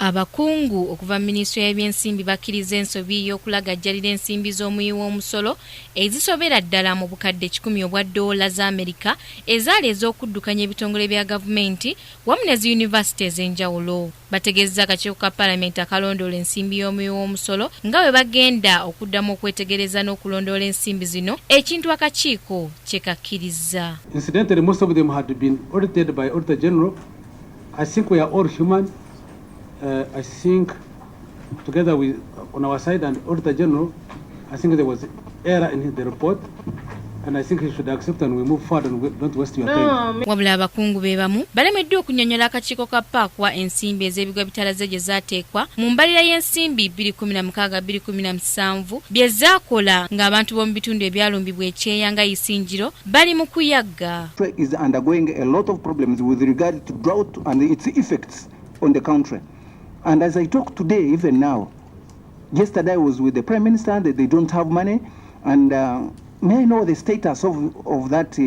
Abakungu okuva Minisitule y'ebyensimbi bakkiriza ensobi y'okulagajjalira ensimbi z'omuwi w'omusolo ezisobera ddala mu bukadde 10 obwa ddoola za Amerika ezaali ez'okuddukanya ebitongole bya gavumenti wamu ne zi yunivasite ez'enjawulo. Bategeezza akakiiko ka Paalamenti akalondoola ensimbi y'omuwi w'omusolo nga bwe bagenda okuddamu okwetegereza n'okulondoola ensimbi zino ekintu akakiiko kye kakkiriza. Incidentally, most of them had been audited by Auditor General. I think we are all human. I think together with on our side and Auditor General, I think there was error in the report, and I think he should accept and we move forward and don't waste your time. Wabula abakungu be bamu balemeddwa okunnyonnyola akakiiko ka paakwa ensimbi ez'ebigwa bitalaze gye zaateekwa mu mbalira y'ensimbi 2016-2017 bye zaakola ng'abantu b'omu bitundu ebyalumbibwa ekyeya nga Isinjiro bali mu kuyagga. Is undergoing a lot of problems with regard to drought and its effects on the country. And as I talk today, even now, yesterday I was with the Prime Minister, that they don't have money, and may I know the status of that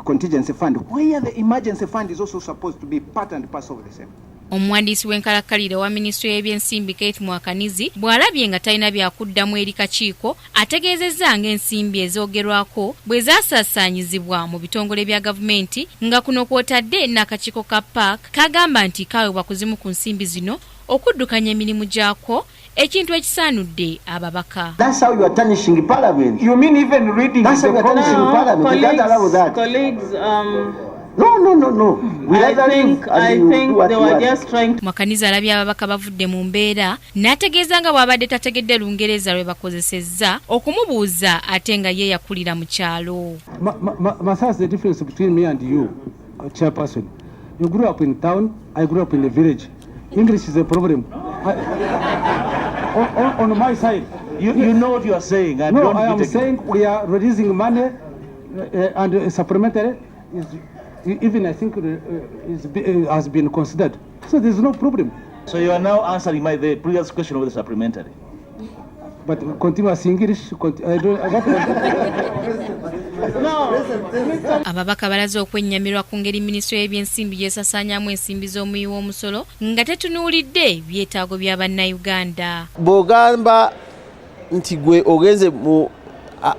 contingency fund, where the emergency fund is also supposed to be part and parcel of the same. Omuwandiisi w'enkalakkalira wa Minisitule y'ebyensimbi Kate Mwakanizi bw'alabye nga talina byakuddamu eri kakiiko ategeezezza ng'ensimbi ezoogerwako bwe zaasaasaanyizibwa mu bitongole bya gavumenti nga kuno kw'otadde n'akakiiko ka PAC kagamba nti kaweebwa kuzimu ku nsimbi zino okuddukanya emirimu gyako ekintu ekisaanudde ababaka. That's how you are tarnishing Parliament. You mean even reading That's how you are tarnishing Parliament. You can't allow that. Colleagues, No. I think they were just trying to... Mwakanizi alabye ababaka bavudde mu mbeera n'ategeeza nga bw'abadde tategedde Lungereza lwe bakozesezza okumubuuza ate nga ye yakulira mu kyalo. Masas, the difference between me and you, Chairperson. You grew up in town, I grew up in the village. English is a problem. On my side. You know what you are saying. And no, don't I am saying we are releasing money and supplementary. Even I think has been considered. So there's no problem. So you are now answering the previous question of the supplementary. But continuous English, Ababaka balaze okwenyamirwa ku ngeri Minisitule y'ebyensimbi gy'esasaanyaamu ensimbi z'omuwi w'omusolo nga tetunuulidde byetaago bya bannayuganda. Bw'ogamba nti gwe ogenze mu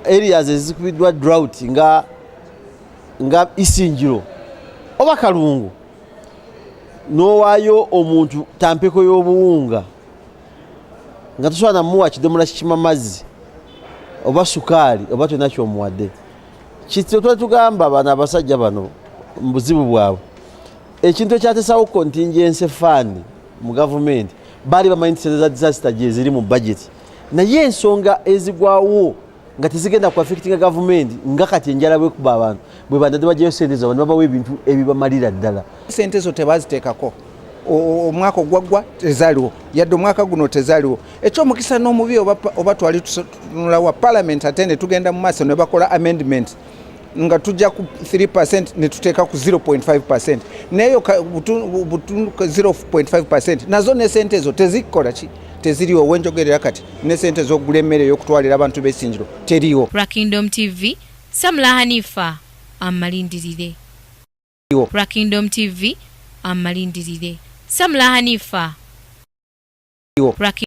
areas ezikubiddwa drought nga Isinjiro oba Kalungu n'owaayo omuntu tampeko y'obuwunga nga tosobola namuwa kidomola kikima mazzi oba sukaali oba tonna ky'omuwadde. Kityo tuba tugamba bano abasajja bano mu buzibu bwabwe ekintu ekyateesawo contingency fund mu gavumenti baali bamanyi nti za disaster gye ziri mu budget naye ensonga ezigwawo nga tezigenda ku affecting gavumenti nga kati enjala bwekuba abantu bwe bandadde bajjayo sente zaabwe babawa ebintu ebibamalira ddala. Sente zo tebaziteekako omwaka ogwaggwa tezaaliwo yadde omwaka guno tezaaliwo. Ekyomukisa n'omubi oba twali tutunula wa Parliament ate ne tugenda mu maaso ne bakola amendment nga tujja ku 3% ne tuteeka ku 0.5%. Neyo butundu 0.5% nazo ne sente zo tezikola ki teziriwo wenjogerera kati ne sente z'okugula emmere y'okutwalira abantu b'Isinjiro teriwo. Rakingdom TV, Samla Hanifa, amalindirire. Rakingdom TV, amalindirire. Samla Hanifa.